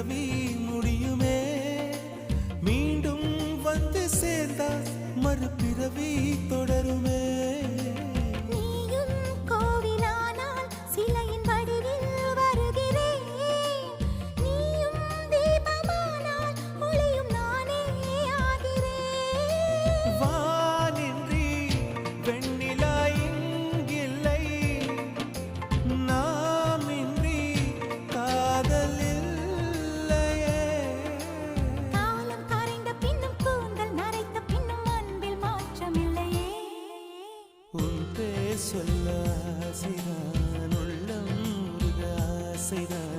பிறவி முடியுமே மீண்டும் வந்து சேர்ந்தா மறுபிறவி தொடருமே நீயும் கோவிலானால் சிலையின் வடிவில் வருகிறேன் நீயும் தீபமானால் ஒளியும் நானே ஆகிறேன் வானின்றி வெண்ணிலா இங்கில்லை நாமின்றி காதல் இல்லையே காலம் கரைந்த பின்னும் கூந்தல் நரைத்த பின்னும் அன்பில் மாற்றமில்லையே உன் பேர் சொல்ல ஆசைதான் உள்ளம் உருக ஆசைதான்